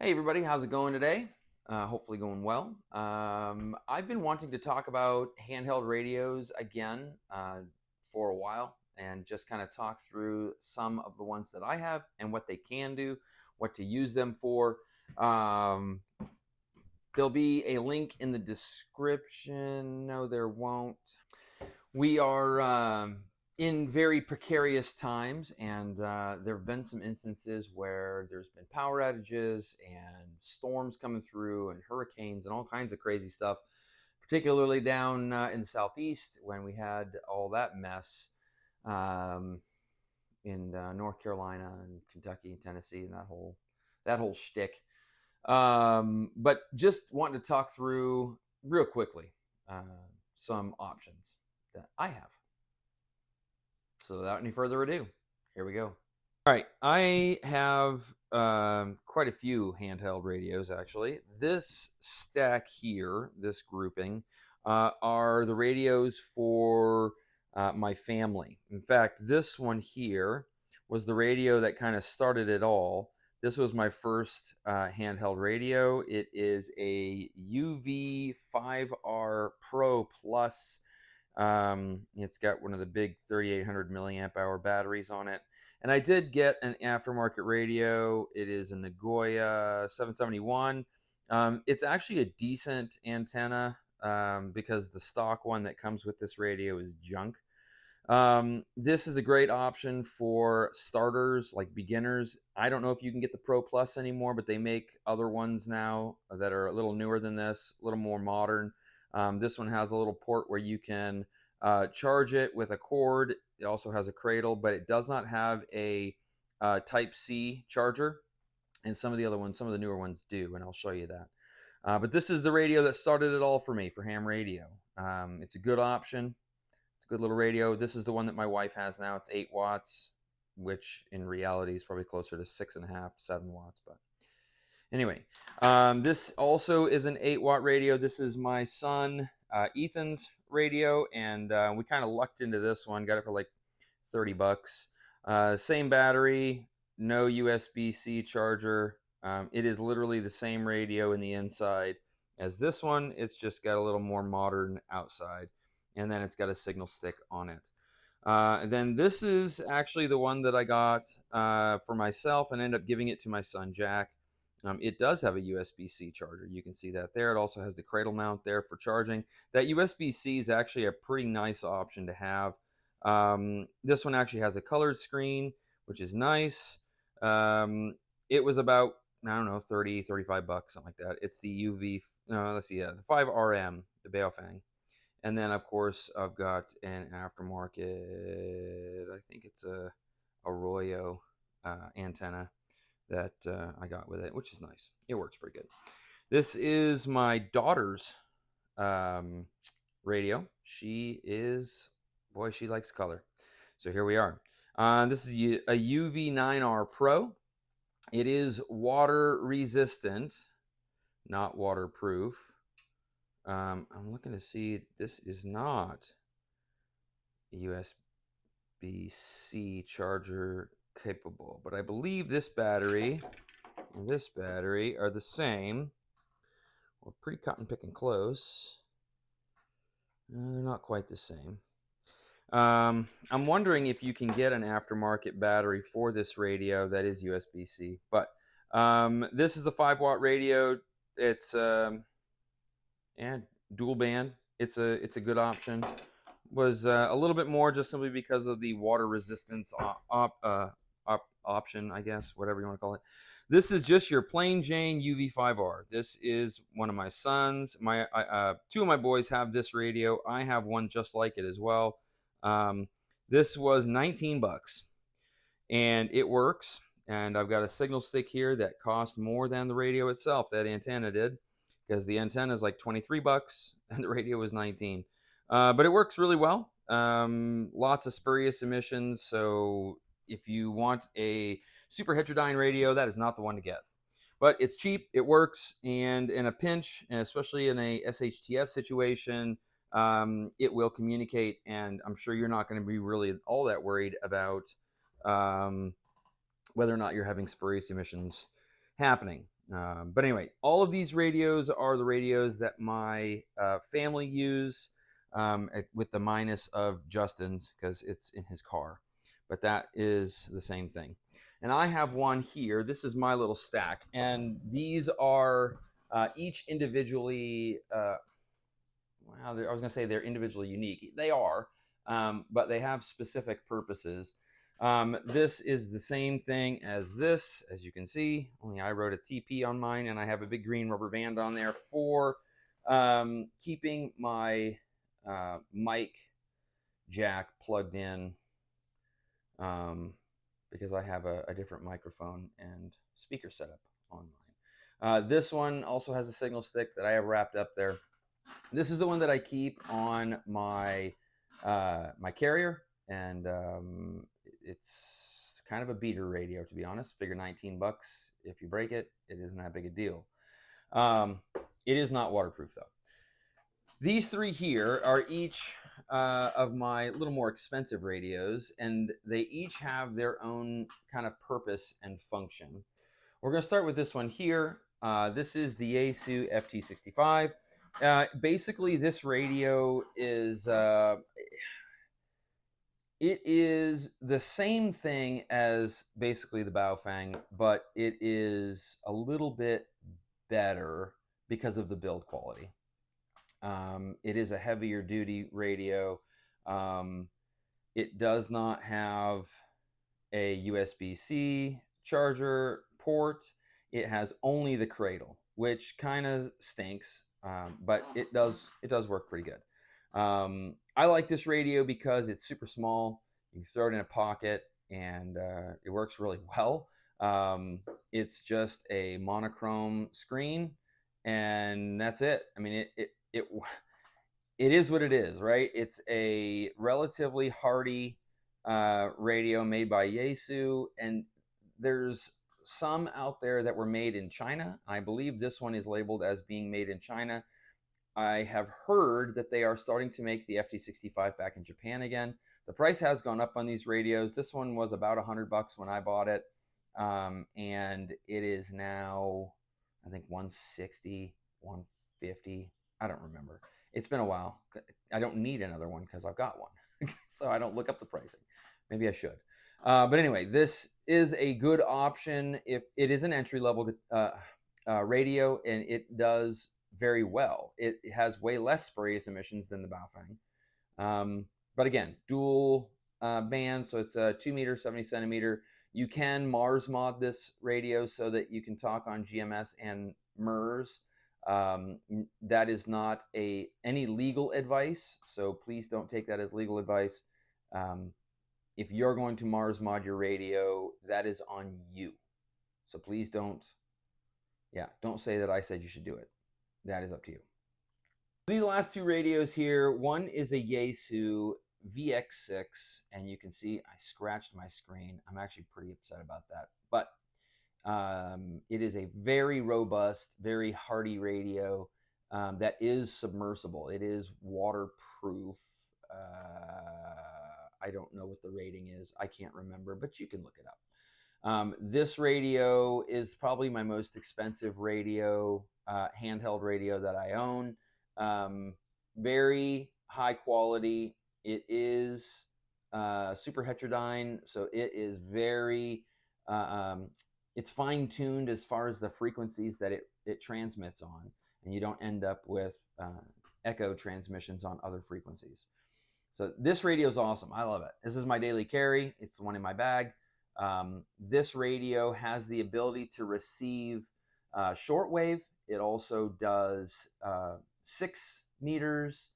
Hey everybody, how's it going today? Hopefully going well. I've been wanting to talk about handheld radios again for a while and just kind of talk through some of the ones that I have and what they can do, what to use them for. Um, there'll be a link in the description. No, there won't. We are in very precarious times, and there have been some instances where there's been power outages and storms coming through and hurricanes and all kinds of crazy stuff, particularly down in the southeast when we had all that mess um, in North Carolina and Kentucky and Tennessee and that whole shtick. But just wanting to talk through real quickly uh, some options that I have. So without any further ado, here we go. All right, I have quite a few handheld radios actually. This stack here, this grouping, are the radios for my family. In fact, this one here was the radio that kind of started it all. This was my first handheld radio. It is a UV5R Pro Plus. It's got one of the big 3800 milliamp hour batteries on it. And I did get an aftermarket radio. It is a Nagoya 771. It's actually a decent antenna because the stock one that comes with this radio is junk. This is a great option for starters, like beginners. I don't know if you can get the Pro Plus anymore, but they make other ones now that are a little newer than this, a little more modern. This one has a little port where you can charge it with a cord. It also has a cradle, but it does not have a Type-C charger. And some of the other ones, some of the newer ones do, and I'll show you that. But this is the radio that started it all for me, for ham radio. It's a good option. It's a good little radio. This is the one that my wife has now. It's 8 watts, which in reality is probably closer to 6.5, 7 watts. But anyway, this also is an 8-watt radio. This is my son Ethan's radio, and we kind of lucked into this one. Got it for like $30. Same battery, no USB-C charger. It is literally the same radio in the inside as this one. It's just got a little more modern outside, and then it's got a signal stick on it. And then this is actually the one that I got for myself and ended up giving it to my son Jack. It does have a USB-C charger. You can see that there. It also has the cradle mount there for charging. That USB-C is actually a pretty nice option to have. This one actually has a colored screen, which is nice. It was about, I don't know, 30, 35 bucks, something like that. It's the UV, no, let's see, yeah, the 5RM, the Baofeng. And then, of course, I've got an aftermarket, I think it's a Arroyo antenna that I got with it, which is nice. It works pretty good. This is my daughter's radio. She likes color. So here we are. This is a UV9R Pro. It is water resistant, not waterproof. I'm looking to see, this is not USB-C charger capable, but I believe this battery and this battery are the same. We're pretty cotton picking close. They're not quite the same. I'm wondering if you can get an aftermarket battery for this radio that is USB-C, but this is a 5-watt radio. It's and dual band. It's a good option. Was a little bit more just simply because of the water resistance option, I guess, whatever you want to call it. This is just your plain Jane UV5R. This is one of my sons. Two of my boys have this radio. I have one just like it as well. This was 19 bucks, and it works. And I've got a signal stick here that cost more than the radio itself. That antenna did, because the antenna is like 23 bucks and the radio was 19. But it works really well. Lots of spurious emissions. So if you want a super heterodyne radio, that is not the one to get. But it's cheap, it works, and in a pinch, and especially in a SHTF situation, it will communicate, and I'm sure you're not going to be really all that worried about whether or not you're having spurious emissions happening. But anyway, all of these radios are the radios that my family use, with the minus of Justin's because it's in his car. But that is the same thing. And I have one here. This is my little stack. And these are each individually, well, I was going to say they're individually unique. They are, but they have specific purposes. This is the same thing as this, as you can see, only I wrote a TP on mine, and I have a big green rubber band on there for keeping my mic jack plugged in, because I have a different microphone and speaker setup on mine. This one also has a signal stick that I have wrapped up there. This is the one that I keep on my my carrier, and it's kind of a beater radio, to be honest. Figure 19 bucks. If you break it, it isn't that big a deal. It is not waterproof though. These three here are each of my little more expensive radios, and they each have their own kind of purpose and function. We're going to start with this one here. This is the Yau FT65. Basically, this radio is it is the same thing as basically the Baofeng, but it is a little bit better because of the build quality. It is a heavier duty radio. It does not have a USB-C charger port. It has only the cradle, which kind of stinks, but it does work pretty good. I like this radio because it's super small. You can throw it in a pocket, and it works really well. It's just a monochrome screen, and that's it. I mean, it is what it is, right? It's a relatively hardy radio made by Yaesu, and there's some out there that were made in China. I believe this one is labeled as being made in China. I have heard that they are starting to make the FT65 back in Japan again. The price has gone up on these radios. This one was about $100 when I bought it, and it is now, I think, 160, 150. I don't remember. It's been a while. I don't need another one because I've got one, so I don't look up the pricing. Maybe I should. But anyway, this is a good option if it is an entry-level radio, and it does very well. It has way less spurious emissions than the Baofeng. But again, dual band, so it's a 2 meter, 70 centimeter. You can Mars mod this radio so that you can talk on GMS and MERS. That is not any legal advice, so please don't take that as legal advice. If you're going to Mars mod your radio, that is on you. So please don't say that I said you should do it. That is up to you. These last two radios here, one is a Yaesu VX6, and you can see I scratched my screen. I'm actually pretty upset about that, but it is a very robust, very hardy radio that is submersible. It is waterproof. I don't know what the rating is. I can't remember, but you can look it up. This radio is probably my most expensive radio, handheld radio that I own. Very high quality. It is super heterodyne, so it is very, it's fine-tuned as far as the frequencies that it transmits on, and you don't end up with echo transmissions on other frequencies. So this radio is awesome. I love it. This is my daily carry. It's the one in my bag. This radio has the ability to receive shortwave. It also does 6 meters.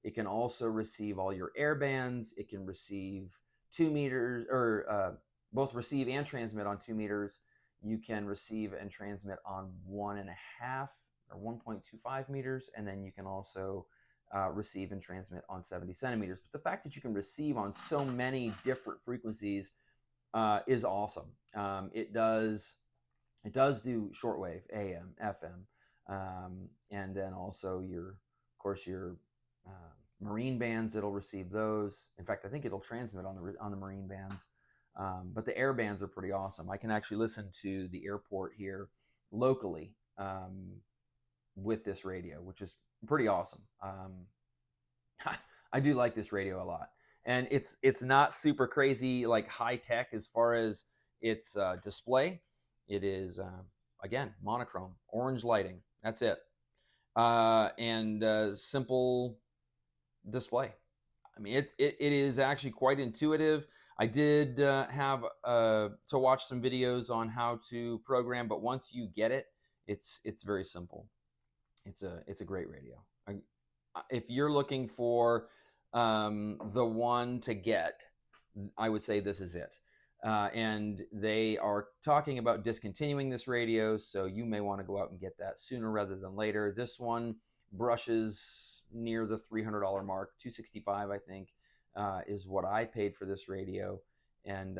It can also receive all your air bands. It can receive 2 meters, or both receive and transmit on 2 meters. You can receive and transmit on 1.5 or 1.25 meters, and then you can also receive and transmit on 70 centimeters. But the fact that you can receive on so many different frequencies is awesome. It does do shortwave, AM, FM, and then also your marine bands. It'll receive those. In fact, I think it'll transmit on the marine bands. But the air bands are pretty awesome. I can actually listen to the airport here locally with this radio, which is pretty awesome. I do like this radio a lot, and it's not super crazy like high tech as far as its display. It is again monochrome, orange lighting. That's it, and simple display. I mean, it is actually quite intuitive. I did have to watch some videos on how to program, but once you get it, it's very simple. It's a great radio. If you're looking for the one to get, I would say this is it. And they are talking about discontinuing this radio, so you may want to go out and get that sooner rather than later. This one brushes near the $300 mark, $265 I think, is what I paid for this radio, and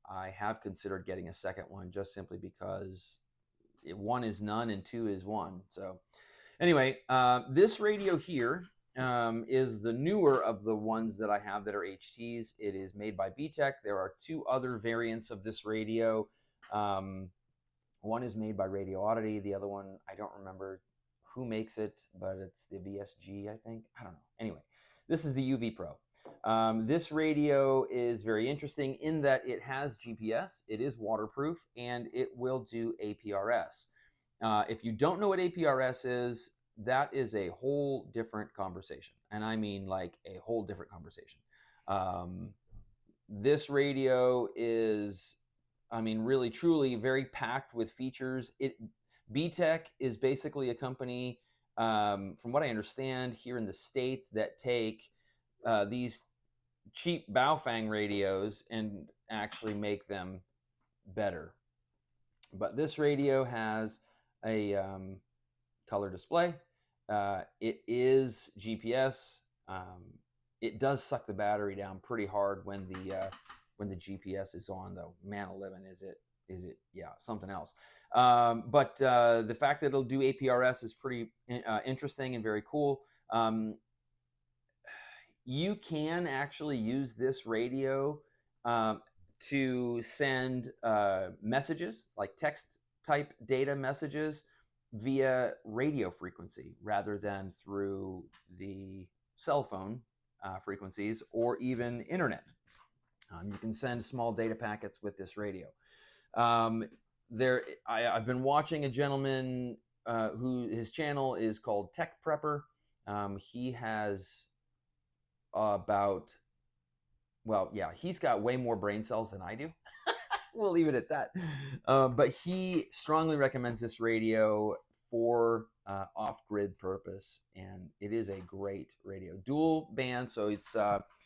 I have considered getting a second one just simply because one is none and two is one. So anyway, this radio here is the newer of the ones that I have that are HTs. It is made by BTEC. There are two other variants of this radio. One is made by Radio Oddity. The other one, I don't remember who makes it, but it's the VSG, I think. I don't know. Anyway, this is the UV Pro. This radio is very interesting in that it has GPS, it is waterproof, and it will do APRS. If you don't know what APRS is, that is a whole different conversation. And I mean like a whole different conversation. This radio is, I mean, really, truly very packed with features. BTEC is basically a company, from what I understand, here in the States that take these cheap Baofeng radios and actually make them better. But this radio has a color display. It is GPS. It does suck the battery down pretty hard when the GPS is on, though. Man alive, is it? Yeah, something else. But the fact that it'll do APRS is pretty interesting and very cool. You can actually use this radio to send messages, like text type data messages, via radio frequency rather than through the cell phone frequencies or even internet. You can send small data packets with this radio. I've been watching a gentleman who his channel is called Tech Prepper. He has he's got way more brain cells than I do. We'll leave it at that. But he strongly recommends this radio for off-grid purpose, and it is a great radio. Dual band, so it's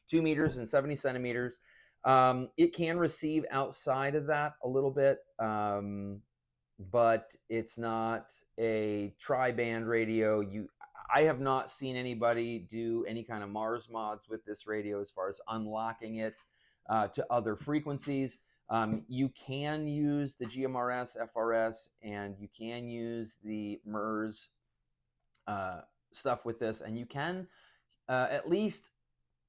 2 meters and 70 centimeters. It can receive outside of that a little bit, but it's not a tri-band radio. I have not seen anybody do any kind of Mars mods with this radio as far as unlocking it to other frequencies. You can use the GMRS, FRS, and you can use the MERS stuff with this, and you can at least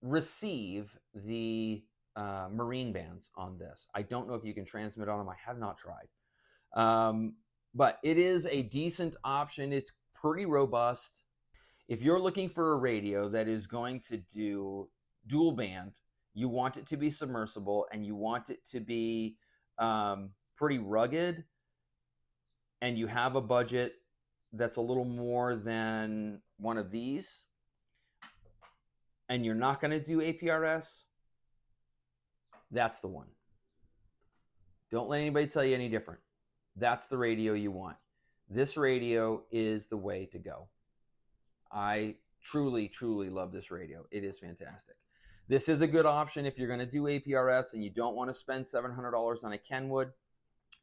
receive the marine bands on this. I don't know if you can transmit on them. I have not tried. But it is a decent option. It's pretty robust. If you're looking for a radio that is going to do dual band, you want it to be submersible, and you want it to be pretty rugged, and you have a budget that's a little more than one of these, and you're not going to do APRS, that's the one. Don't let anybody tell you any different. That's the radio you want. This radio is the way to go. I truly, truly love this radio. It is fantastic. This is a good option if you're going to do APRS and you don't want to spend $700 on a Kenwood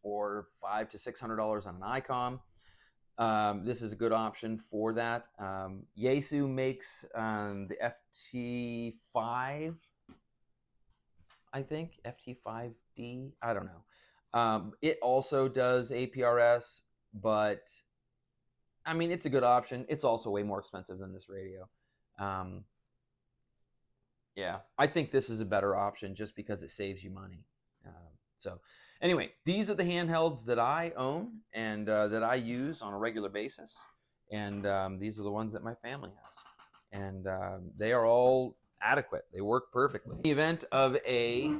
or $500 to $600 on an ICOM. This is a good option for that. Yaesu makes the FT5, I think, FT5D. I don't know. It also does APRS, but I mean, it's a good option. It's also way more expensive than this radio. Yeah, I think this is a better option just because it saves you money. So Anyway, these are the handhelds that I own and that I use on a regular basis. And these are the ones that my family has. And they are all adequate. They work perfectly. In the event of a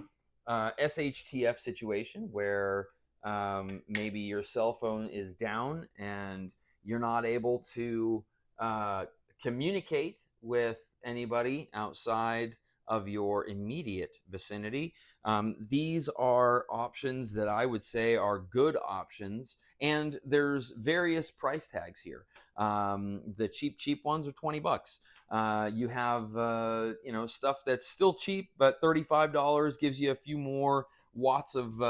SHTF situation where maybe your cell phone is down and you're not able to communicate with anybody outside of your immediate vicinity, these are options that I would say are good options, and there's various price tags here. The cheap ones are 20 bucks. You have stuff that's still cheap, but $35 gives you a few more watts of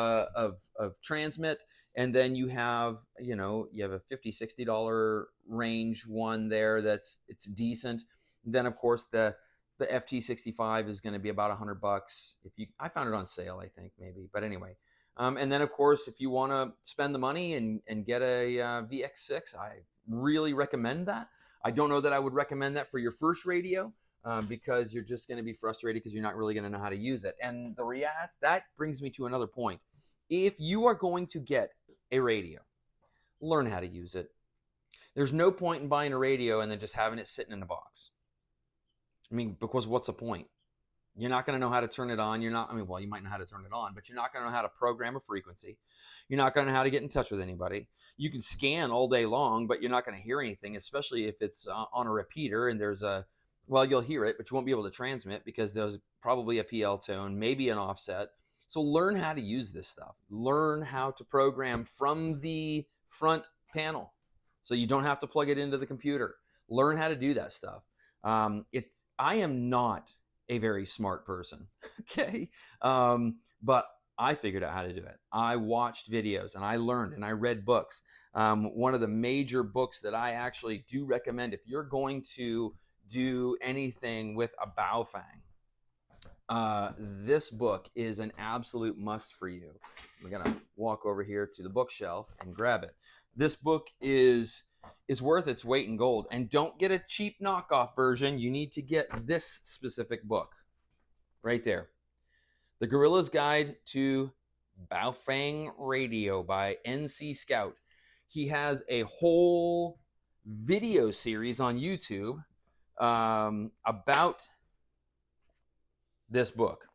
transmit. And then you have a $50-$60 range one there it's decent. Then of course the FT65 is going to be about 100 bucks. I found it on sale, I think, maybe. But anyway, and then of course, if you want to spend the money and get a VX6, I really recommend that. I don't know that I would recommend that for your first radio because you're just going to be frustrated because you're not really going to know how to use it. And that brings me to another point. If you are going to get a radio, learn how to use it. There's no point in buying a radio and then just having it sitting in a box. I mean, because what's the point? You're not going to know how to turn it on. You might know how to turn it on, but you're not going to know how to program a frequency. You're not going to know how to get in touch with anybody. You can scan all day long, but you're not going to hear anything, especially if it's on a repeater and you'll hear it, but you won't be able to transmit because there's probably a PL tone, maybe an offset. So learn how to use this stuff. Learn how to program from the front panel so you don't have to plug it into the computer. Learn how to do that stuff. I am not a very smart person, okay? But I figured out how to do it. I watched videos and I learned and I read books. One of the major books that I actually do recommend if you're going to do anything with a Baofeng, this book is an absolute must for you. We're gonna walk over here to the bookshelf and grab it. This book is worth its weight in gold. And don't get a cheap knockoff version. You need to get this specific book right there. The Gorilla's Guide to Baofeng Radio by NC Scout. He has a whole video series on YouTube about this book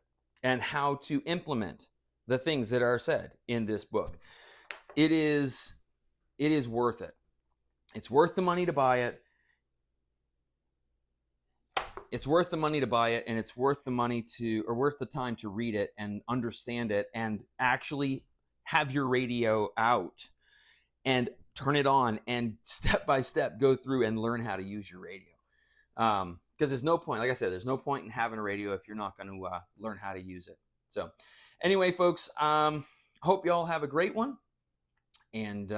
and how to implement the things that are said in this book. It is worth it. It's worth the money to buy it. It's worth the money to buy it, and it's worth the time to read it and understand it and actually have your radio out and turn it on and step by step go through and learn how to use your radio. Because there's no point, like I said, there's no point in having a radio if you're not going to learn how to use it. So anyway, folks, hope y'all have a great one. And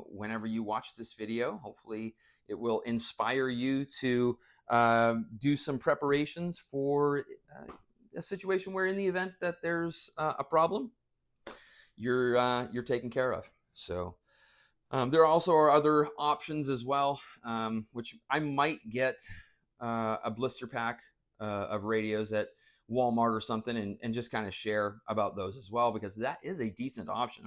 whenever you watch this video, hopefully it will inspire you to do some preparations for a situation where in the event that there's a problem, you're taken care of. So there also are other options as well, which I might get a blister pack of radios at Walmart or something and just kind of share about those as well, because that is a decent option.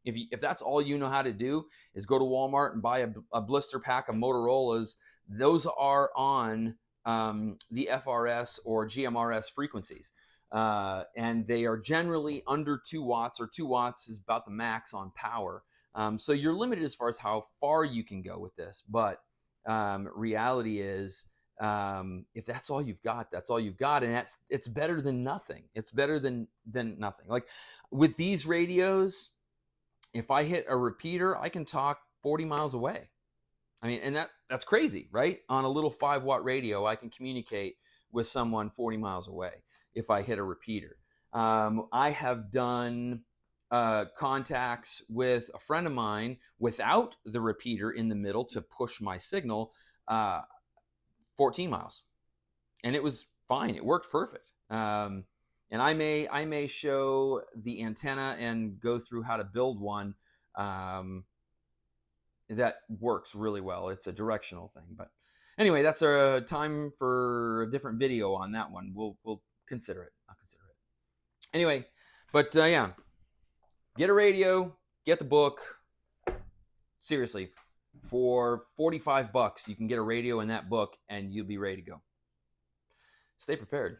If that's all you know how to do is go to Walmart and buy a blister pack of Motorola's, those are on the FRS or GMRS frequencies. And they are generally under 2 watts, or 2 watts is about the max on power. So you're limited as far as how far you can go with this. But reality is, if that's all you've got, that's all you've got. And it's better than nothing. It's better than nothing. Like with these radios, if I hit a repeater, I can talk 40 miles away. I mean, and that's crazy, right? On a little 5-watt radio, I can communicate with someone 40 miles away if I hit a repeater. I have done contacts with a friend of mine without the repeater in the middle to push my signal 14 miles. And it was fine. It worked perfect. And I may show the antenna and go through how to build one that works really well. It's a directional thing. But anyway, that's a time for a different video on that one. We'll consider it. I'll consider it. Anyway, but yeah, Get a radio, get the book. Seriously, for 45 bucks, you can get a radio and that book, and you'll be ready to go. Stay prepared.